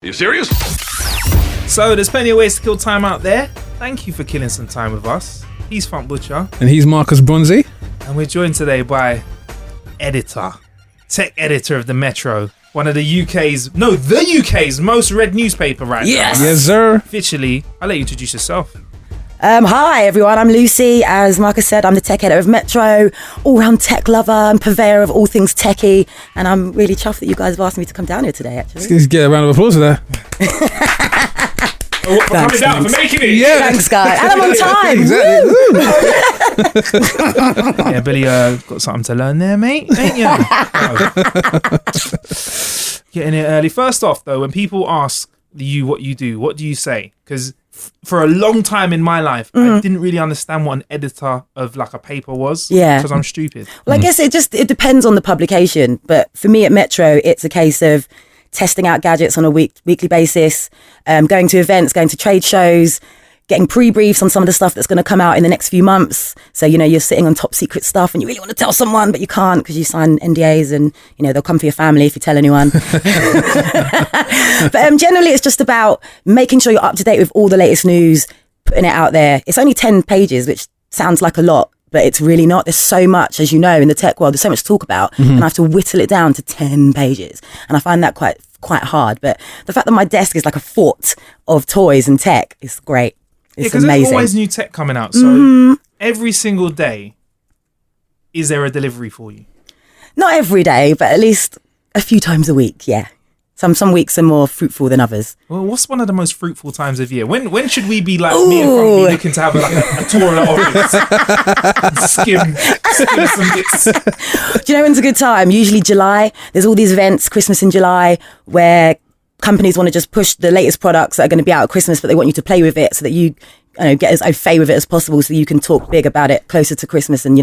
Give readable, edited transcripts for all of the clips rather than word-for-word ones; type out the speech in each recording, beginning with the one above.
You serious? So there's plenty of ways to kill time out there. Thank you for killing some time with us. He's Funk Butcher. And he's Marcus Bronzy. And we're joined today by tech editor of the Metro. One of the UK's most read newspaper right now. Yes, sir. Officially, I'll let you introduce yourself. Hi everyone, I'm Lucy. As Marcus said, I'm the tech editor of Metro, all-round tech lover and purveyor of all things techie, and I'm really chuffed that you guys have asked me to come down here today, actually. Let's get a round of applause for that. For coming down, for making it. Yeah. Thanks, guys. And I'm on time. Yeah, Billy, got something to learn there, mate, ain't you? Getting it early. First off, though, when people ask you what you do, what do you say? Because for a long time in my life, I didn't really understand what an editor of like a paper was. Yeah. Because I'm stupid. Well, I guess it depends on the publication, but for me at Metro, it's a case of testing out gadgets on a weekly basis, going to events, going to trade shows, getting pre-briefs on some of the stuff that's going to come out in the next few months. So, you're sitting on top secret stuff and you really want to tell someone, but you can't because you sign NDAs and, they'll come for your family if you tell anyone. But generally, it's just about making sure you're up to date with all the latest news, putting it out there. It's only 10 pages, which sounds like a lot, but it's really not. There's so much, as you know, in the tech world, there's so much to talk about, and I have to whittle it down to 10 pages. And I find that quite hard. But the fact that my desk is like a fort of toys and tech is great. It's because amazing. there's always new tech coming out. So every single day, is there a delivery for you? Not every day, but at least a few times a week, yeah. Some weeks are more fruitful than others. Well, what's one of the most fruitful times of year? When should we be like me and Funk be looking to have a tour of the office? skim some bits. Do you know when's a good time? Usually July. There's all these events, Christmas in July, where companies want to just push the latest products that are going to be out at Christmas, but they want you to play with it so that you get as au fait with it as possible so that you can talk big about it closer to Christmas and,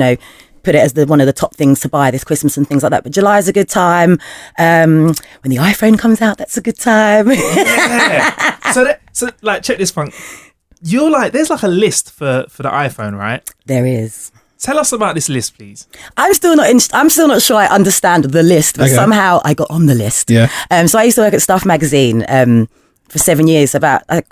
put it as one of the top things to buy this Christmas and things like that. But July is a good time. When the iPhone comes out, that's a good time. Yeah. So check this, Funk. You're like, there's like a list for the iPhone, right? There is. Tell us about this list, please. I'm still not sure I understand the list, but somehow I got on the list. Yeah. So I used to work at Stuff Magazine for 7 years. I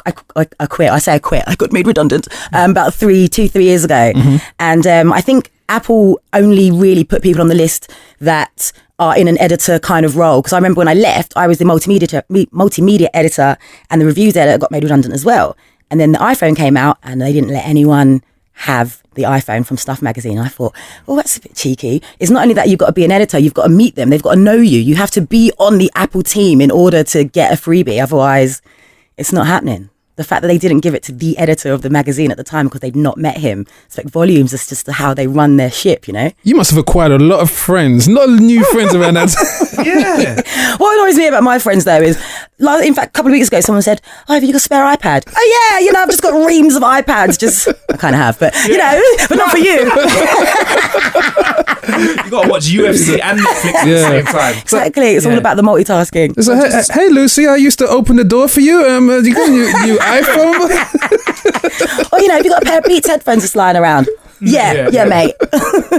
quit. I say I quit. I got made redundant about 3 years ago. And I think Apple only really put people on the list that are in an editor kind of role. Because I remember when I left, I was the multimedia editor and the reviews editor got made redundant as well. And then the iPhone came out and they didn't let anyone have the iPhone from Stuff Magazine. I thought, that's a bit cheeky. It's not only that you've got to be an editor, you've got to meet them. They've got to know you. You have to be on the Apple team in order to get a freebie. Otherwise, it's not happening. The fact that they didn't give it to the editor of the magazine at the time because they'd not met him speaks volumes as just to how they run their ship, You must have acquired a lot of friends, not new friends around that. Yeah. What annoys me about my friends, though, is, in fact, a couple of weeks ago, someone said, have you got a spare iPad? Oh, yeah, I've just got reams of iPads. I kind of have, but, but not for you. You got to watch UFC and Netflix at the same time. Exactly. It's all about the multitasking. So, hey, Lucy, I used to open the door for you. You got a new iPhone? Have you got a pair of Beats headphones just lying around? Yeah, mate.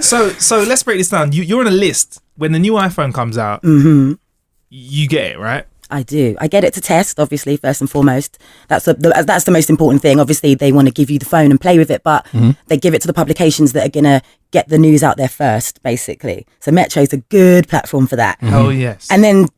So let's break this down. You're on a list. When the new iPhone comes out, you get it, right? I do. I get it to test, obviously, first and foremost. That's the most important thing. Obviously, they want to give you the phone and play with it, but they give it to the publications that are going to get the news out there first, basically. So Metro's a good platform for that. Oh, yes. And then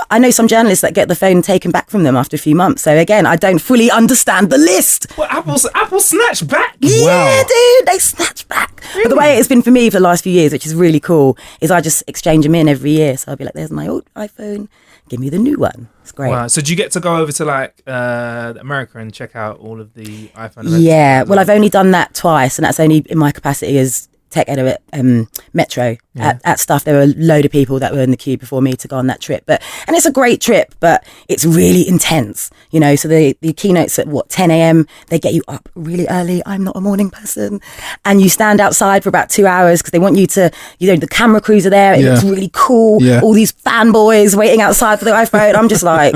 I know some journalists that get the phone taken back from them after a few months. So again, I don't fully understand the list. Well, Apple snatched back? Yeah, dude, they snatch back. Really? But the way it's been for me for the last few years, which is really cool, is I just exchange them in every year. So I'll be like, there's my old iPhone. Give me the new one. It's great. Wow. So do you get to go over to America and check out all of the iPhone events? Yeah. Well, I've only done that twice, and that's only in my capacity as tech editor at Metro at Stuff. There were a load of people that were in the queue before me to go on that trip, and it's a great trip, but it's really intense, so the keynotes at 10 a.m. they get you up really early. I'm not a morning person, and you stand outside for about 2 hours because they want you to, the camera crews are there. It looks really cool. All these fanboys waiting outside for the iPhone. I'm just like,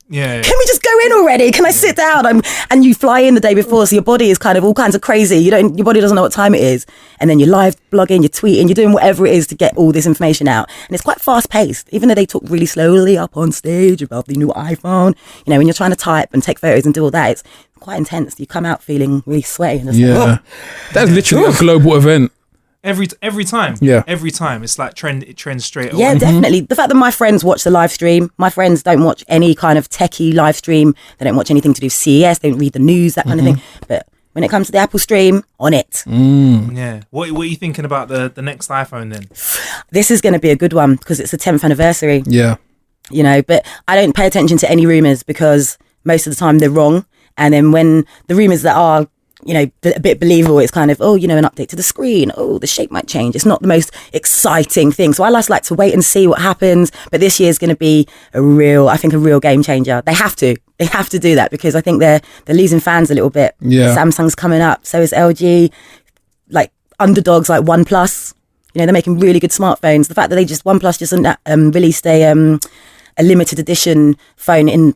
Yeah. Can we just go in already? Can I sit down? And you fly in the day before, so your body is kind of all kinds of crazy. Your body doesn't know what time it is, and then you're live blogging, you're tweeting, you're doing whatever it is to get all this information out, and it's quite fast paced. Even though they talk really slowly up on stage about the new iPhone, you know, when you're trying to type and take photos and do all that, it's quite intense. You come out feeling really sweaty. And That's literally a global event. Every time. Yeah. Every time. It's like it trends straight away. Yeah, definitely. The fact that my friends watch the live stream, my friends don't watch any kind of techie live stream. They don't watch anything to do with CES. They don't read the news, that kind of thing. But when it comes to the Apple stream, on it. Yeah. What are you thinking about the next iPhone then? This is going to be a good one because it's the 10th anniversary. Yeah. You know, but I don't pay attention to any rumours because most of the time they're wrong. And then when the rumours that are, you know, a bit believable, it's kind of, oh, you know, an update to the screen. Oh, the shape might change. It's not the most exciting thing. So I just like to wait and see what happens. But this year is going to be a real game changer. They have to do that because I think they're losing fans a little bit. Yeah. Samsung's coming up. So is LG. Like underdogs like OnePlus. You know, they're making really good smartphones. The fact that OnePlus just released a limited edition phone in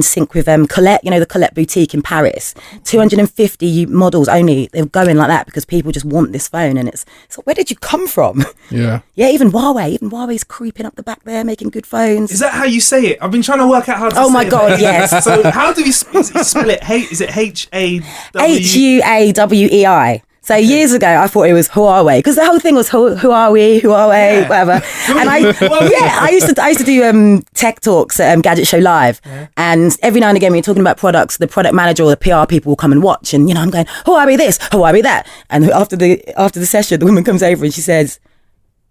sync with Colette, you know, the Colette boutique in Paris. 250 models only. They're going like that because people just want this phone. And it's like, where did you come from? Yeah. Yeah, even Huawei's creeping up the back there, making good phones. Is that how you say it? I've been trying to work out how to say it. Oh my God, yes. So how do you spell it? Is it H-A-W? Huawei. So years ago, I thought it was Huawei because the whole thing was Huawei, whatever. And I used to do tech talks at Gadget Show Live, and every now and again, when you're talking about products, the product manager or the PR people will come and watch, and you know, I'm going Huawei this, Huawei that, and after the session, the woman comes over and she says,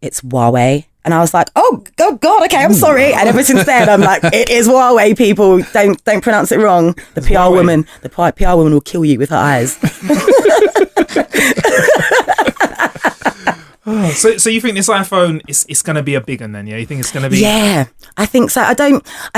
"It's Huawei." And I was like, oh God, okay, I'm sorry. And ever since then, I'm like, it is Huawei, people. Don't pronounce it wrong. The PR woman will kill you with her eyes. So you think this iPhone is going to be a big one then? Yeah, you think it's going to be? Yeah, I think so. I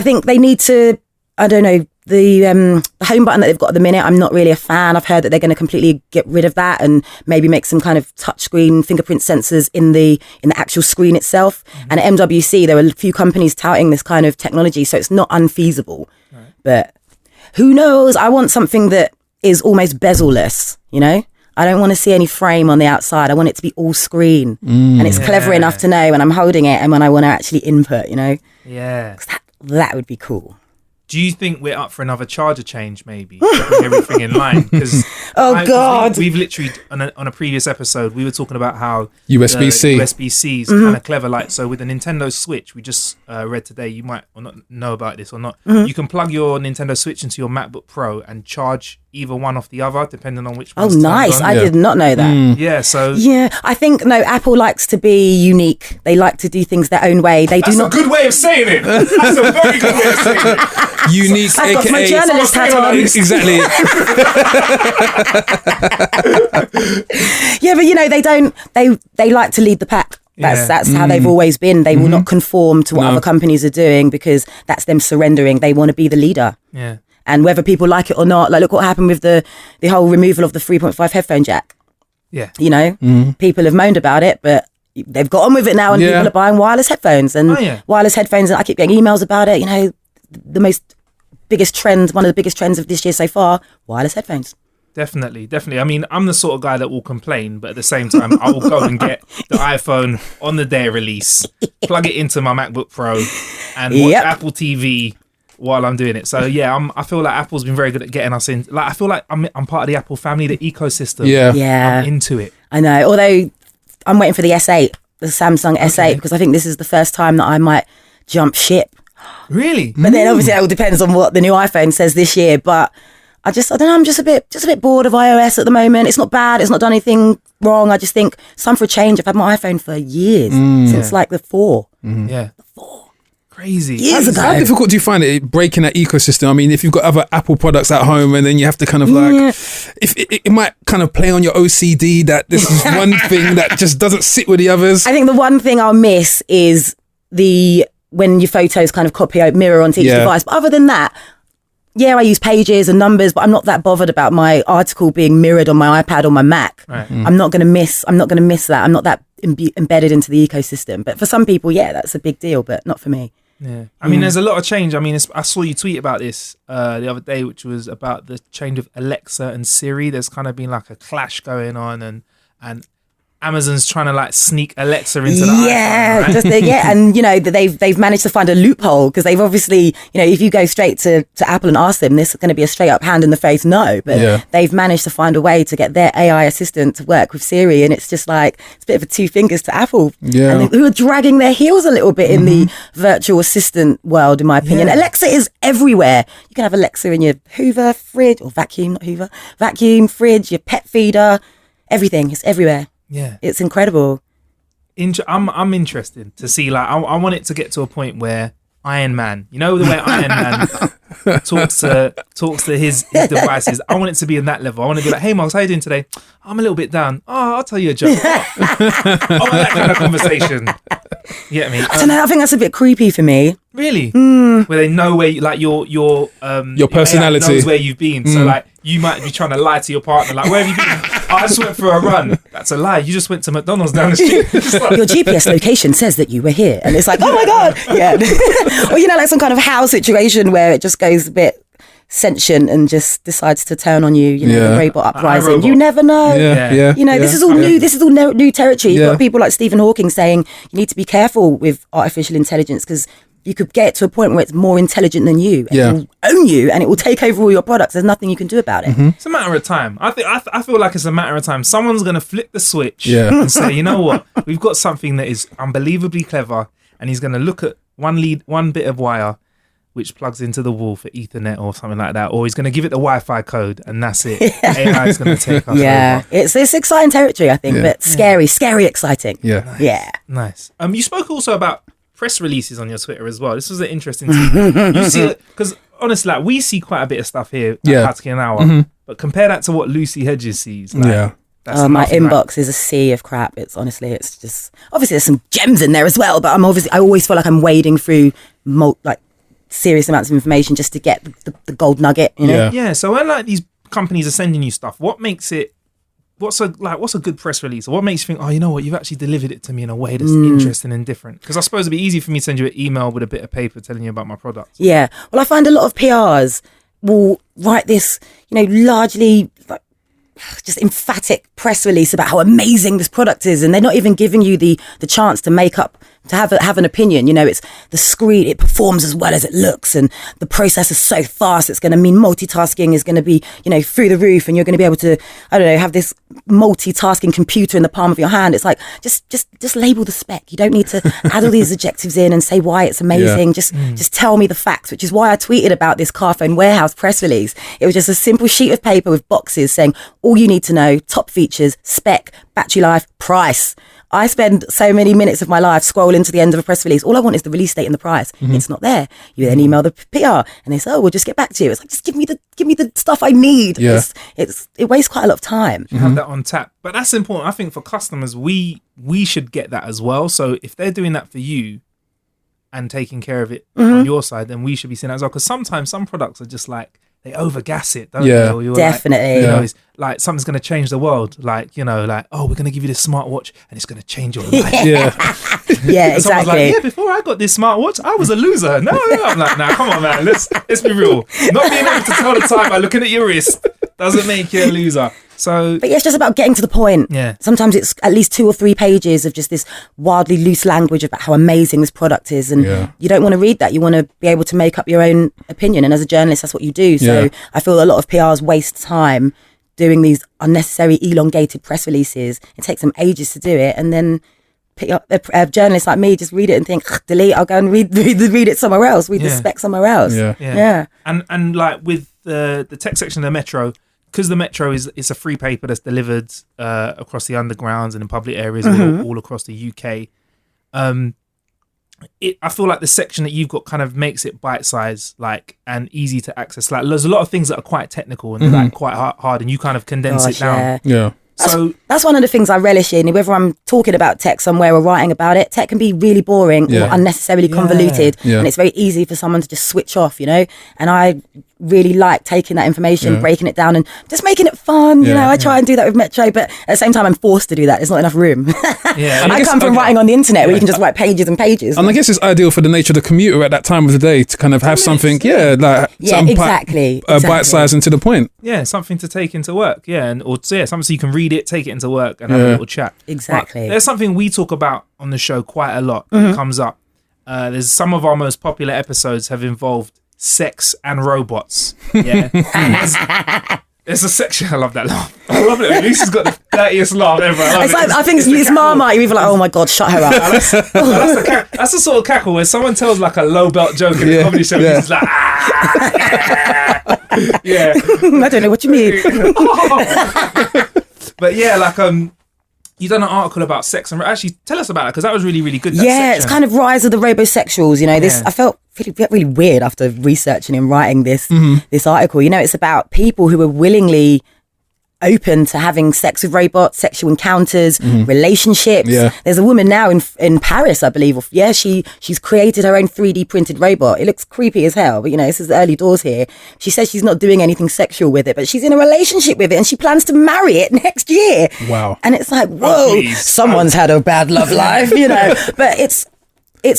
think they need to. I don't know, the home button that they've got at the minute. I'm not really a fan. I've heard that they're going to completely get rid of that and maybe make some kind of touchscreen fingerprint sensors in the actual screen itself. And at MWC, there were a few companies touting this kind of technology, so it's not unfeasible. Right. But who knows? I want something that is almost bezel-less, you know? I don't want to see any frame on the outside. I want it to be all screen. And it's clever enough to know when I'm holding it and when I want to actually input, you know? Yeah. That would be cool. Do you think we're up for another charger change, maybe? To bring everything in line? God. We've literally, on a previous episode, we were talking about how USB-C. USB-C is kind of clever. Like, so with the Nintendo Switch, we just read today, you might or not know about this or not. You can plug your Nintendo Switch into your MacBook Pro and charge either one off the other, depending on which one's Oh, nice. on. I did not know that. Yeah, so... Yeah, I think, no, Apple likes to be unique. They like to do things their own way. That's a good way of saying it. That's a very good way of saying it. Unique, I've got my journalist hat on. Exactly. Yeah, but you know, they like to lead the pack. That's how they've always been. They will not conform to what other companies are doing because that's them surrendering. They want to be the leader. Yeah. And whether people like it or not, like look what happened with the whole removal of the 3.5 headphone jack. Yeah. You know, people have moaned about it, but they've got on with it now and people are buying wireless headphones and wireless headphones. And I keep getting emails about it. You know, one of the biggest trends of this year so far, wireless headphones. Definitely. I mean, I'm the sort of guy that will complain, but at the same time, I will go and get the iPhone on the day of release, plug it into my MacBook Pro, and watch Apple TV while I'm doing it. So yeah, I feel like Apple's been very good at getting us in. Like I feel like I'm part of the Apple family, the ecosystem. Yeah. I'm into it. I know. Although I'm waiting for the S8, the Samsung S8, because I think this is the first time that I might jump ship. Really? But then obviously it all depends on what the new iPhone says this year. But I don't know, I'm just a bit bored of iOS at the moment. It's not bad, it's not done anything wrong. I just think it's time for a change. I've had my iPhone for years, since like the 4. Yeah. The 4. Crazy. Years ago. How difficult do you find it breaking that ecosystem? I mean, if you've got other Apple products at home and then you have to kind of like, if it might kind of play on your OCD that this is one thing that just doesn't sit with the others. I think the one thing I'll miss is when your photos kind of copy out, mirror onto each device. But other than that, I use Pages and Numbers, but I'm not that bothered about my article being mirrored on my iPad or my Mac. Right. I'm not going to miss that. I'm not that embedded into the ecosystem. But for some people, that's a big deal, but not for me. Yeah, I mean, there's a lot of change. I mean, I saw you tweet about this the other day, which was about the change of Alexa and Siri. There's kind of been like a clash going on, and Amazon's trying to like sneak Alexa into the iPhone, right? And you know they've managed to find a loophole because they've obviously, you know, if you go straight to Apple and ask them, this is going to be a straight up hand in the face no, but they've managed to find a way to get their AI assistant to work with Siri, and it's just like it's a bit of a two fingers to Apple, and who are dragging their heels a little bit in the virtual assistant world, in my opinion. Alexa is everywhere. You can have Alexa in your Hoover, fridge, or vacuum, not Hoover, vacuum, fridge, your pet feeder, everything. It's everywhere. Yeah, it's incredible. I'm interested to see, like, I want it to get to a point where Iron Man, you know, the way Iron Man talks to his devices. I want it to be in that level. I want to be like, hey Marks, how you doing today? I'm a little bit down. Oh, I'll tell you a joke. I want that kind of conversation. You get me? I don't know. I think that's a bit creepy for me. Really? Where they know where, like, your personality knows where you've been. So like, you might be trying to lie to your partner. Like, where have you been? Oh, I just went for a run. That's a lie. You just went to McDonald's down the street. Like, your GPS location says that you were here, and it's like, oh my god, yeah. Or you know, like some kind of house situation where it just goes a bit sentient and just decides to turn on you. You know, the robot uprising. You never know. You know, this is all new. This is all new territory. You've got people like Stephen Hawking saying you need to be careful with artificial intelligence because you could get to a point where it's more intelligent than you. And it will own you, and it will take over all your products. There's nothing you can do about it. It's a matter of time. I feel like it's a matter of time. Someone's going to flip the switch and say, you know what? We've got something that is unbelievably clever, and he's going to look at one bit of wire which plugs into the wall for Ethernet or something like that, or he's going to give it the Wi-Fi code, and that's it. AI is going to take us over. It's exciting territory, I think, but scary exciting. Nice. You spoke also about press releases on your Twitter as well. This was an interesting thing. You see, because honestly, like, we see quite a bit of stuff here at Practically an Hour, but compare that to what Lucy Hedges sees. Like, that's my inbox is a sea of crap. It's just obviously there's some gems in there as well, but I always feel like I'm wading through serious amounts of information just to get the gold nugget, you know? Yeah. So when like these companies are sending you stuff, what's a good press release? Or what makes you think, oh, you know what, you've actually delivered it to me in a way that's interesting and different? Because I suppose it'd be easy for me to send you an email with a bit of paper telling you about my product. Yeah. Well, I find a lot of PRs will write this, you know, largely like just emphatic press release about how amazing this product is, and they're not even giving you the chance to have an opinion. You know, it's the screen, it performs as well as it looks, and the process is so fast, it's going to mean multitasking is going to be, you know, through the roof, and you're going to be able to, I don't know, have this multitasking computer in the palm of your hand. It's like, just label the spec. You don't need to add all these adjectives in and say why it's amazing. Just tell me the facts, which is why I tweeted about this Carphone Warehouse press release. It was just a simple sheet of paper with boxes saying all you need to know: top features, spec, battery life, price. I spend so many minutes of my life scrolling to the end of a press release. All I want is the release date and the price. It's not there. You then email the PR and they say, oh, we'll just get back to you. It's like, just give me the stuff I need. It wastes quite a lot of time. You have that on tap. But that's important. I think for customers, we should get that as well. So if they're doing that for you and taking care of it on your side, then we should be seeing that as well. Because sometimes some products are just like, they overgas it, don't they? Or you're definitely. Like, you know, it's like something's going to change the world. Like, you know, like, oh, we're going to give you this smartwatch and it's going to change your life. Yeah, exactly. Like, before I got this smartwatch, I was a loser. No. I'm like, nah, come on, man. Let's be real. Not being able to tell the time by looking at your wrist doesn't make you a loser. So, but yeah, it's just about getting to the point. Yeah. Sometimes it's at least 2 or 3 pages of just this wildly loose language about how amazing this product is, and you don't want to read that. You want to be able to make up your own opinion, and as a journalist, that's what you do. So I feel a lot of PRs waste time doing these unnecessary elongated press releases. It takes them ages to do it, and then a journalist like me just read it and think, delete. I'll go and read it somewhere else. Read the spec somewhere else. Yeah. And like with the tech section of the Metro. Because the Metro is a free paper that's delivered across the undergrounds and in public areas all across the UK. I feel like the section that you've got kind of makes it bite-sized, like, and easy to access. Like, there's a lot of things that are quite technical and like quite hard, and you kind of condense it down. Yeah. That's one of the things I relish in. Whether I'm talking about tech somewhere or writing about it, tech can be really boring or unnecessarily convoluted, and it's very easy for someone to just switch off, you know. And I really like taking that information, breaking it down and just making it fun. You know, I try and do that with Metro, but at the same time I'm forced to do that. There's not enough room. I come from writing on the internet where you can just write pages and pages. And I guess it's ideal for the nature of the commuter at that time of the day to kind of have something, exactly. bite-sized and to the point. Yeah, something to take into work. Yeah, something so you can read it, take it into work and have a little chat. Exactly. But there's something we talk about on the show quite a lot. It comes up. There's some of our most popular episodes have involved sex and robots. Yeah. There's a section. I love that laugh. I love it. Lucy's got the dirtiest laugh ever. I think it's Marmite. You're even like, oh my God, shut her up. That's the sort of cackle where someone tells like a low belt joke in a comedy show. And he's like, yeah. I don't know what you mean. But yeah, like you done an article about sex and actually tell us about it because that was really, really good. It's kind of rise of the robosexuals. You know, I felt really weird after researching and writing this article. You know, it's about people who are willingly open to having sex with robots, sexual encounters, relationships. There's a woman now in Paris, I believe. She's created her own 3D printed robot. It looks creepy as hell, but you know, this is early doors here. She says she's not doing anything sexual with it, but she's in a relationship with it and she plans to marry it next year. Wow. And it's like, whoa, someone's had a bad love life, you know. But it's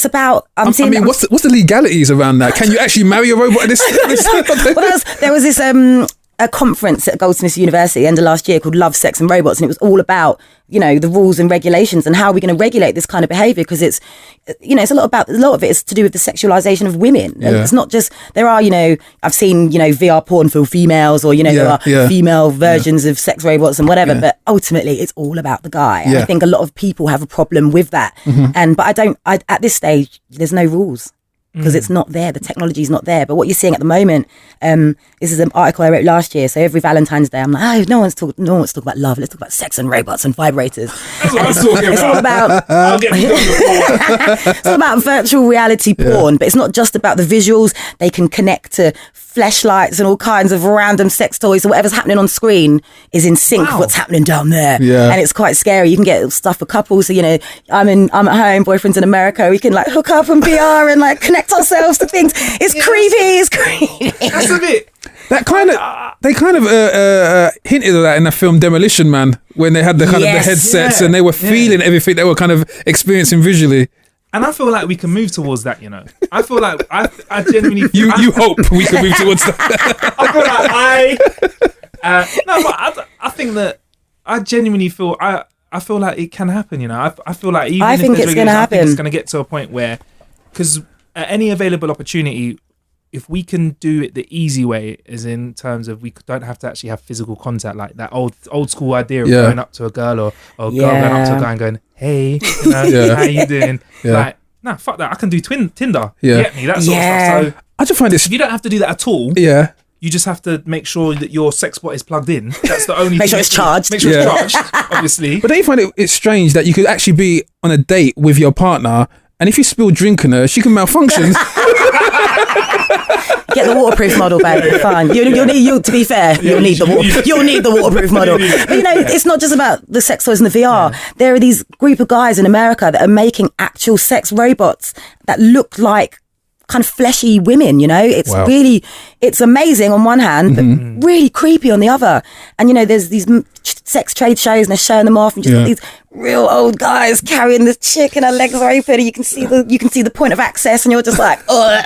about what's the legalities around that? Can you actually marry a robot at this? There was this a conference at Goldsmiths University end of last year called Love, Sex and Robots, and it was all about, you know, the rules and regulations and how we're going to regulate this kind of behaviour, because it's, you know, it's a lot of it is to do with the sexualisation of women. It's not just, there are, you know, I've seen, you know, VR porn for females, or, you know, there are female versions of sex robots and whatever, but ultimately it's all about the guy. And I think a lot of people have a problem with that. But at this stage, there's no rules. Because it's not there, the technology is not there. But what you're seeing at the moment, this is an article I wrote last year. So every Valentine's Day, I'm like, no one's talk about love. Let's talk about sex and robots and vibrators. That's what I'm talking about. It's all about. It's all about virtual reality porn, but it's not just about the visuals. They can connect to fleshlights and all kinds of random sex toys. So whatever's happening on screen is in sync with what's happening down there. And it's quite scary. You can get stuff for couples. So, you know, I'm at home, boyfriend's in America. We can like hook up on VR and like connect ourselves to things. It's creepy. It's creepy. That's a bit. That kind of, they kind of hinted at that in the film Demolition Man, when they had the kind of the headsets and they were feeling everything they were kind of experiencing visually. And I feel like we can move towards that, you know. I feel like I genuinely... You hope we can move towards that. I feel like I think that I genuinely feel... I feel like it can happen, you know. I feel like even I if think there's it's going to happen. I think it's going to get to a point where... Because at any available opportunity, if we can do it the easy way, as in terms of we don't have to actually have physical contact, like that old school idea of going up to a girl or a girl going up to a guy and going, hey, you know, how you doing? Like, nah, fuck that. I can do Tinder. You get me? That sort of stuff. So I just find this... If you don't have to do that at all, you just have to make sure that your sex bot is plugged in. That's the only Make sure it's charged. Make sure it's charged, obviously. But don't you find it's strange that you could actually be on a date with your partner, and if you spill drink on her, she can malfunction. Get the waterproof model, babe. Fine. You'll need. To be fair, you'll need the waterproof model. But you know, it's not just about the sex toys and the VR. There are these group of guys in America that are making actual sex robots that look like kind of fleshy women. You know, it's really, it's amazing on one hand, but really creepy on the other. And you know, there's these sex trade shows and they're showing them off, and just got these real old guys carrying this chick and her legs are open, and you can see the point of access, and you're just like, ugh.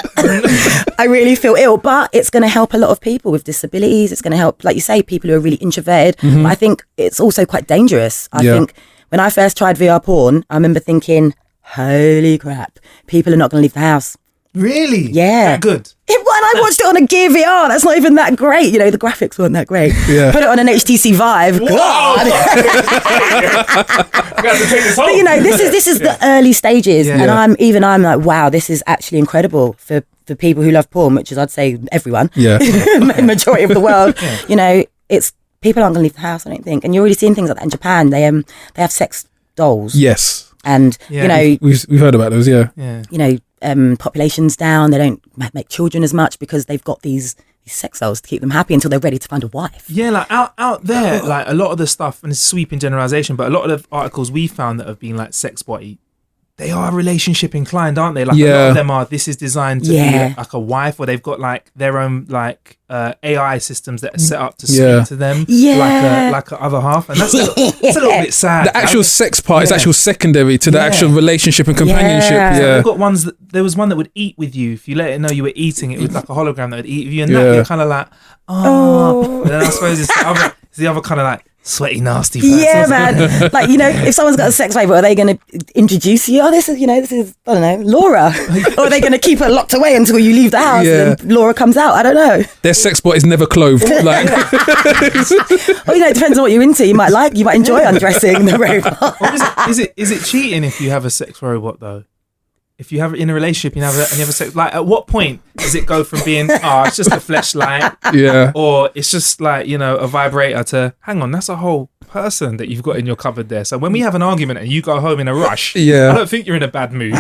I really feel ill. But it's going to help a lot of people with disabilities. It's going to help, like you say, people who are really introverted. But I think it's also quite dangerous. I think when I first tried VR porn, I remember thinking, holy crap, people are not going to leave the house. Really? Yeah. That good? When I watched it on a Gear VR, that's not even that great. You know, the graphics weren't that great. Yeah. Put it on an HTC Vive. God. But you know, this is the early stages, and I'm like, wow, this is actually incredible for people who love porn, which is, I'd say, everyone. Yeah. Majority of the world. You know, it's people aren't going to leave the house, I don't think. And you're already seeing things like that in Japan. They have sex dolls. Yes. And you know, we've heard about those. Yeah. You know. Population's down, they don't make children as much because they've got these sex dolls to keep them happy until they're ready to find a wife. Yeah, like out there, like a lot of the stuff, and it's sweeping generalization, but a lot of the articles we found that have been like sex body they are relationship inclined, aren't they? Like a lot of them are. This is designed to be like a wife, or they've got like their own like AI systems that are set up to speak to them, like a other half, and that's a little bit sad. The actual sex part is actual secondary to the actual relationship and companionship. They've got ones that there was one that would eat with you if you let it know you were eating. It was like a hologram that would eat with you, and that you're kind of like, oh. But then I suppose it's the other kind of like sweaty, nasty person. Yeah, man. Like, you know, if someone's got a sex robot, are they going to introduce you? Oh, this is, I don't know, Laura. Or are they going to keep her locked away until you leave the house and then Laura comes out? I don't know. Their sex bot is never clothed. Like, well, it depends on what you're into. You might enjoy undressing the robot. Or is it cheating if you have a sex robot though? If you have in a relationship, you have a sex. Like, at what point does it go from being, it's just a fleshlight, or it's just like a vibrator, to hang on, that's a whole person that you've got in your cupboard there. So when we have an argument and you go home in a rush, I don't think you're in a bad mood.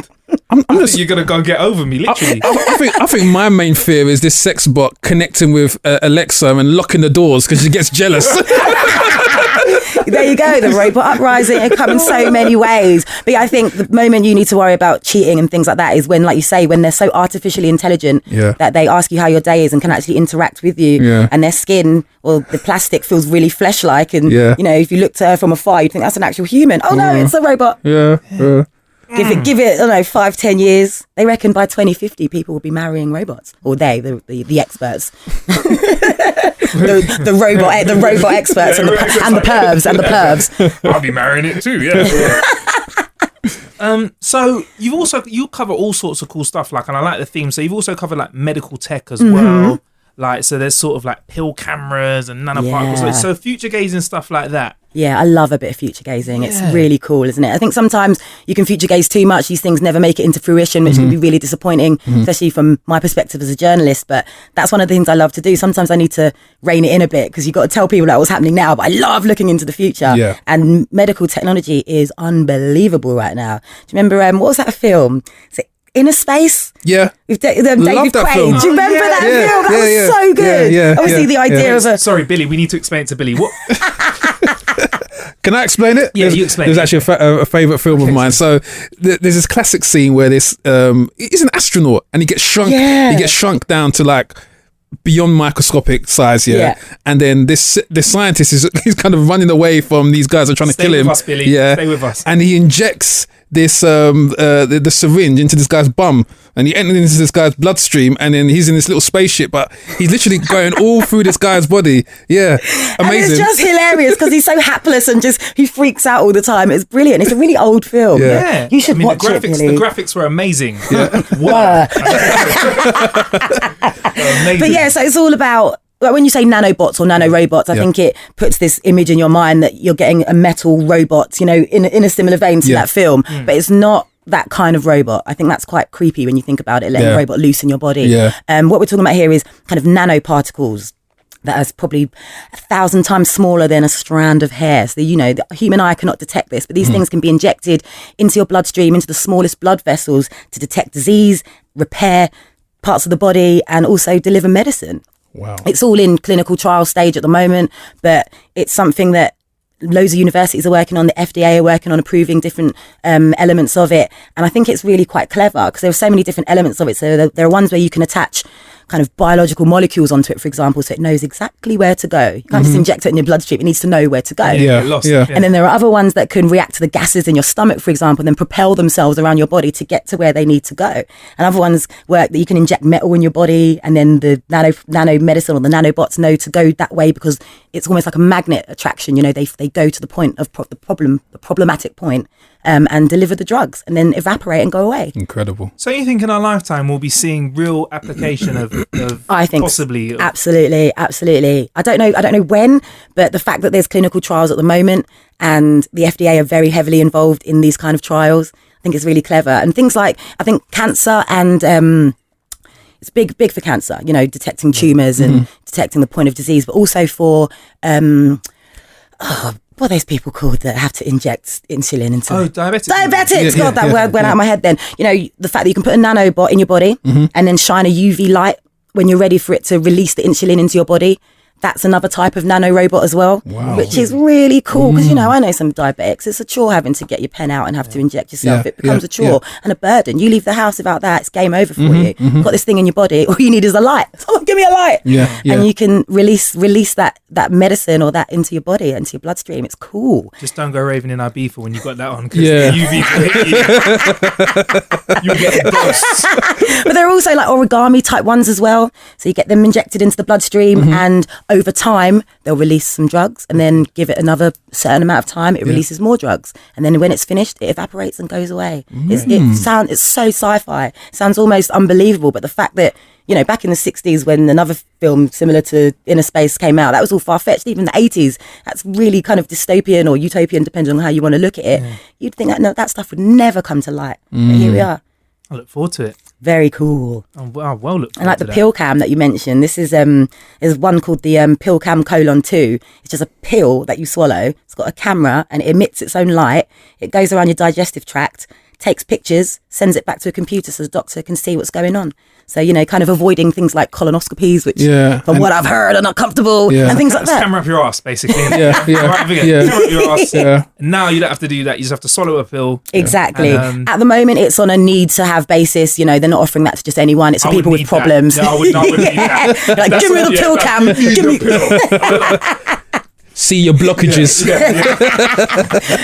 I think you're gonna go get over me, literally. I think my main fear is this sex bot connecting with Alexa and locking the doors because she gets jealous. There you go, the robot uprising. It comes in so many ways. But I think the moment you need to worry about cheating and things like that is when, like you say, when they're so artificially intelligent that they ask you how your day is and can actually interact with you, and their skin or the plastic feels really flesh-like, and if you looked at her from afar, you'd think that's an actual human. Oh no, it's a robot. Give it, I don't know, 5-10 years. They reckon by 2050 people will be marrying robots, or the experts, the robot experts and the pervs. I'll be marrying it too. So you cover all sorts of cool stuff, like, and I like the theme. So you've also covered like medical tech as well. Like, so there's sort of like pill cameras and nanoparticles. So future gazing stuff like that. Yeah, I love a bit of future gazing. It's really cool, isn't it? I think sometimes you can future gaze too much. These things never make it into fruition, which can be really disappointing, especially from my perspective as a journalist. But that's one of the things I love to do. Sometimes I need to rein it in a bit, because you've got to tell people like what's happening now. But I love looking into the future. Yeah. And medical technology is unbelievable right now. Do you remember, what was that film? Is it Inner Space? Yeah. With David Quaid. Film. Do you remember that film? That was so good. Obviously, the idea of a... Sorry, Billy, we need to explain it to Billy. What? Can I explain it? Yeah, you explain it. There's actually a favourite film of mine. So there's this classic scene where he's an astronaut and he gets shrunk. He gets shrunk down to like beyond microscopic size, and then this scientist is kind of running away from these guys that are trying to kill him. Stay with us, Billy. Stay with us. And he injects this the syringe into this guy's bum, and he enters into this guy's bloodstream, and then he's in this little spaceship, but he's literally going all through this guy's body. Amazing. And it's just hilarious because he's so hapless and he freaks out all the time. It's brilliant. It's a really old film. You should watch it, Billy. The graphics were amazing. But so it's all about, like, when you say nanobots or nanorobots, I think it puts this image in your mind that you're getting a metal robot, in a similar vein to that film. But it's not that kind of robot. I think that's quite creepy when you think about it, letting a robot loose in your body. What we're talking about here is kind of nanoparticles that is probably 1,000 times smaller than a strand of hair. So, the human eye cannot detect this, but these things can be injected into your bloodstream, into the smallest blood vessels, to detect disease, repair parts of the body, and also deliver medicine. Wow. It's all in clinical trial stage at the moment, but it's something that loads of universities are working on. The FDA are working on approving different elements of it. And I think it's really quite clever because there are so many different elements of it. So there are ones where you can attach kind of biological molecules onto it, for example, so it knows exactly where to go. You can't just inject it in your bloodstream. It needs to know where to go. And then there are other ones that can react to the gases in your stomach, for example, and then propel themselves around your body to get to where they need to go. And other ones work that you can inject metal in your body, and then the nano medicine or the nanobots know to go that way because it's almost like a magnet attraction. They go to the point of the problematic point, and deliver the drugs and then evaporate and go away. Incredible. So you think in our lifetime we'll be seeing real application of I think possibly absolutely. I don't know when, but the fact that there's clinical trials at the moment and the FDA are very heavily involved in these kind of trials, I think is really clever. And things like, I think cancer and it's big for cancer, detecting tumours and detecting the point of disease, but also for what are those people called that have to inject insulin into... diabetics. Diabetics! God, that word went out of my head then. The fact that you can put a nanobot in your body and then shine a UV light when you're ready for it to release the insulin into your body, that's another type of nanorobot as well, which is really cool because, I know some diabetics, it's a chore having to get your pen out and have to inject yourself. It becomes a chore and a burden. You leave the house without that, it's game over for you. You've got this thing in your body, all you need is a light. Someone give me a light. And you can release that medicine or that into your body, into your bloodstream. It's cool. Just don't go raving in Ibiza when you've got that on, because the UV will hit you. You get ghosts. But there are also like origami type ones as well. So you get them injected into the bloodstream and over time they'll release some drugs, and then give it another certain amount of time, it releases more drugs, and then when it's finished it evaporates and goes away. It's so sci-fi, it sounds almost unbelievable, but the fact that back in the 60s when another film similar to Inner Space came out, that was all far-fetched. Even the 80s, that's really kind of dystopian or utopian, depending on how you want to look at it. You'd think that stuff would never come to light, but here we are. I look forward to it. Very cool. Oh, wow, well look forward and like to the pill cam that you mentioned, this is there's one called the pill cam colon 2. It's just a pill that you swallow. It's got a camera and it emits its own light. It goes around your digestive tract, takes pictures, sends it back to a computer so the doctor can see what's going on. So, kind of avoiding things like colonoscopies, which from what I've heard are not comfortable and things like that. Camera up your ass, basically. Camera up your ass. Now you don't have to do that. You just have to swallow a pill. Exactly. And, at the moment, it's on a need to have basis. They're not offering that to just anyone. It's for people with problems. No, I would need that. Like, give me the pill cam. Give me the pill. See your blockages.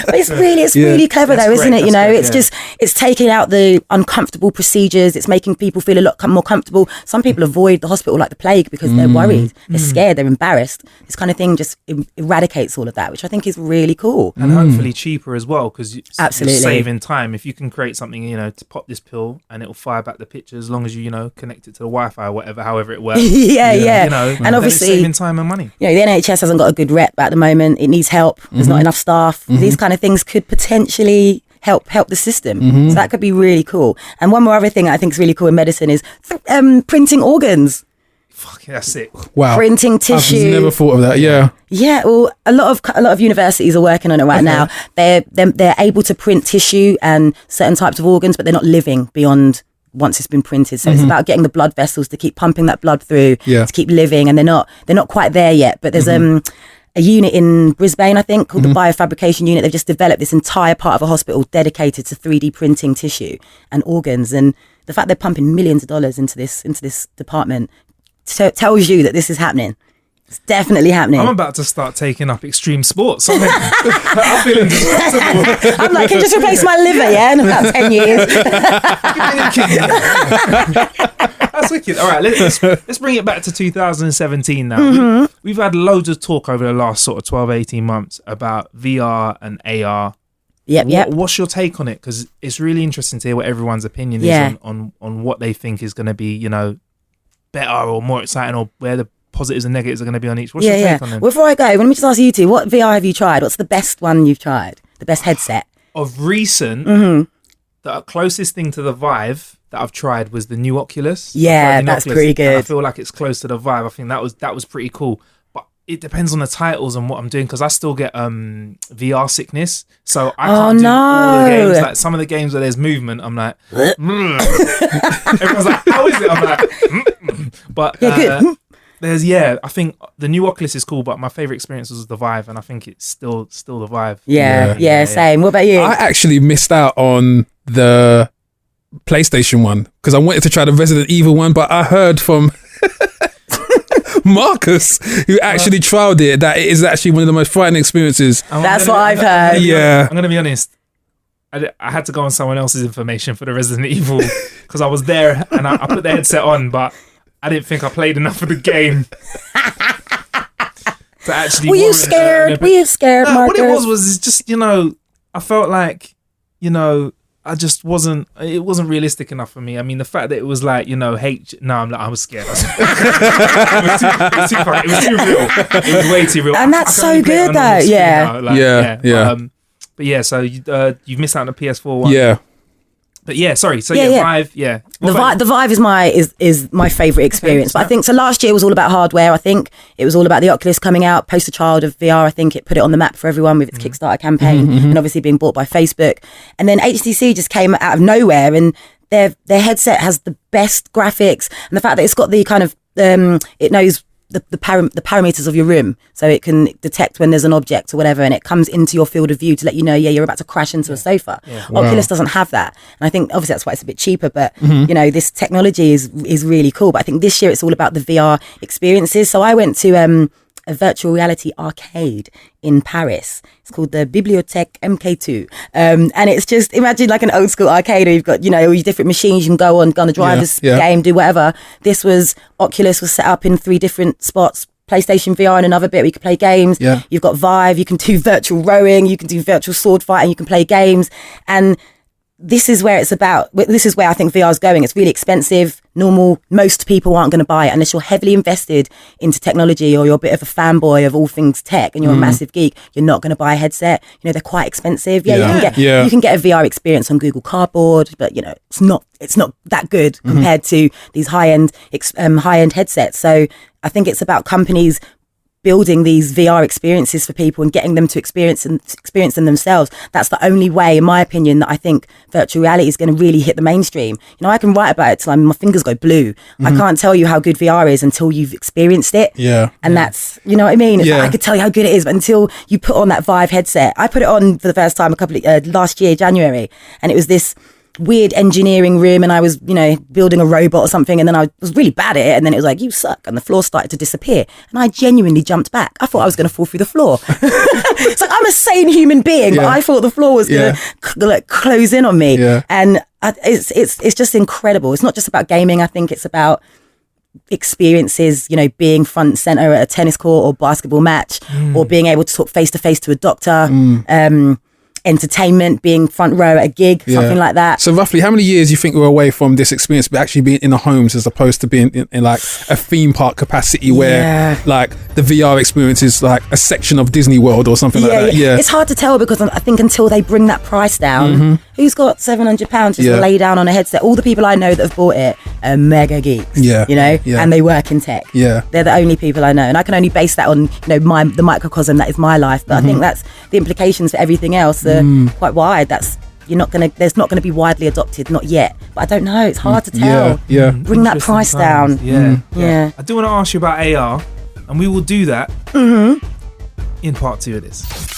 But it's really clever though, isn't it? It's just, it's taking out the uncomfortable procedures. It's making people feel a lot more comfortable. Some people avoid the hospital like the plague because they're worried, they're scared, they're embarrassed. This kind of thing just eradicates all of that, which I think is really cool. And hopefully cheaper as well, because you're absolutely saving time. If you can create something, to pop this pill and it'll fire back the picture as long as you, connect it to the Wi-Fi or however it works. And obviously saving time and money. The NHS hasn't got a good rep at the moment. It needs help. There's not enough staff. These kind of things could potentially help the system. So that could be really cool. And one more other thing I think is really cool in medicine is printing organs. Fuck, that's sick. Wow. Printing tissue. I've never thought of that. Yeah. Yeah, well, a lot of universities are working on it right now. They're able to print tissue and certain types of organs, but they're not living beyond once it's been printed. So it's about getting the blood vessels to keep pumping that blood through to keep living, and they're not quite there yet. But there's a unit in Brisbane, I think, called the biofabrication unit. They've just developed this entire part of a hospital dedicated to 3D printing tissue and organs. And the fact they're pumping millions of dollars into this department tells you that this is happening. It's definitely happening. I'm about to start taking up extreme sports. I'm feeling distractible. I'm like, can you just replace my liver, in about 10 years? That's wicked. All right, let's bring it back to 2017 now. We've had loads of talk over the last sort of 12, 18 months about VR and AR. Yep. What's your take on it? Because it's really interesting to hear what everyone's opinion is on what they think is going to be, better or more exciting, or where the positives and negatives are going to be on each. What's your take on them? Well, before I go, let me just ask you two, what VR have you tried? What's the best one you've tried? The best headset? Of recent, the closest thing to the Vive that I've tried was the new Oculus. Yeah, that's pretty good. I feel like it's close to the Vive. I think that was pretty cool. But it depends on the titles and what I'm doing, because I still get VR sickness. So I can't do all the games. Like some of the games where there's movement, I'm like, everyone's like, how is it? I'm like, but good. I think the new Oculus is cool, but my favorite experience was the Vive, and I think it's still the Vive. Yeah, same. What about you? I actually missed out on the PlayStation one because I wanted to try the Resident Evil one, but I heard from Marcus, who actually trialed it, that it is actually one of the most frightening experiences. That's what I've heard. Yeah. I'm going to be honest. I had to go on someone else's information for the Resident Evil because I was there and I put the headset on, but I didn't think I played enough of the game to actually. Were you scared? Marcus? What it was just, I felt like, I just wasn't. It wasn't realistic enough for me. I mean, the fact that it was like, I was scared. It was too real. It was way too real. And that's so good, though. Yeah. But yeah, so you've missed out on the PS4 one. Yeah. But yeah, sorry. So Vive, yeah. The Vive is my favourite experience. But I think so. Last year was all about hardware. I think it was all about the Oculus coming out, poster child of VR. I think it put it on the map for everyone with its Kickstarter campaign and obviously being bought by Facebook. And then HTC just came out of nowhere, and their headset has the best graphics, and the fact that it's got the kind of it knows the parameters of your room, so it can detect when there's an object or whatever, and it comes into your field of view to let you know, you're about to crash into a sofa. Oculus doesn't have that, and I think obviously that's why it's a bit cheaper, but this technology is really cool. But I think this year it's all about the VR experiences. So I went to a virtual reality arcade in Paris. It's called the Bibliothèque MK2. And it's just, imagine like an old school arcade where you've got, all your different machines. You can go on a driver's game, do whatever. Oculus was set up in 3 different spots. PlayStation VR in another bit where you can play games. You've got Vive, you can do virtual rowing, you can do virtual sword fighting, you can play games. And this is where I think VR is going. It's really expensive. Most people aren't going to buy it unless you're heavily invested into technology, or you're a bit of a fanboy of all things tech and you're a massive geek. You're not going to buy a headset. They're quite expensive. You can get a VR experience on Google Cardboard, but it's not that good compared to these high-end headsets. So I think it's about companies building these VR experiences for people and getting them to experience them themselves. That's the only way, in my opinion, that I think virtual reality is going to really hit the mainstream. I can write about it till my fingers go blue. I can't tell you how good VR is until you've experienced it. And that's, you know what I mean? It's like, I could tell you how good it is, but until you put on that Vive headset. I put it on for the first time last year, January, and it was this weird engineering room, and I was building a robot or something, and then I was really bad at it, and then it was like, you suck, and the floor started to disappear, and I genuinely jumped back. I thought I was going to fall through the floor. It's like, I'm a sane human being, but I thought the floor was going to close in on me. And it's just incredible. It's not just about gaming. I think it's about experiences, being front and center at a tennis court or basketball match, or being able to talk face to face to a doctor, entertainment, being front row at a gig, something like that. So roughly how many years do you think we're away from this experience but actually being in the homes as opposed to being in like a theme park capacity where like the VR experience is like a section of Disney World or something like that? It's hard to tell, because I think until they bring that price down, who's got £700 just to lay down on a headset? All the people I know that have bought it are mega geeks, and they work in tech. They're the only people I know, and I can only base that on the microcosm that is my life, but I think that's the implications for everything else are quite wide. There's not going to be widely adopted, not yet, but I don't know, it's hard to tell. Bring that price down. I do want to ask you about AR, and we will do that in part 2 of this.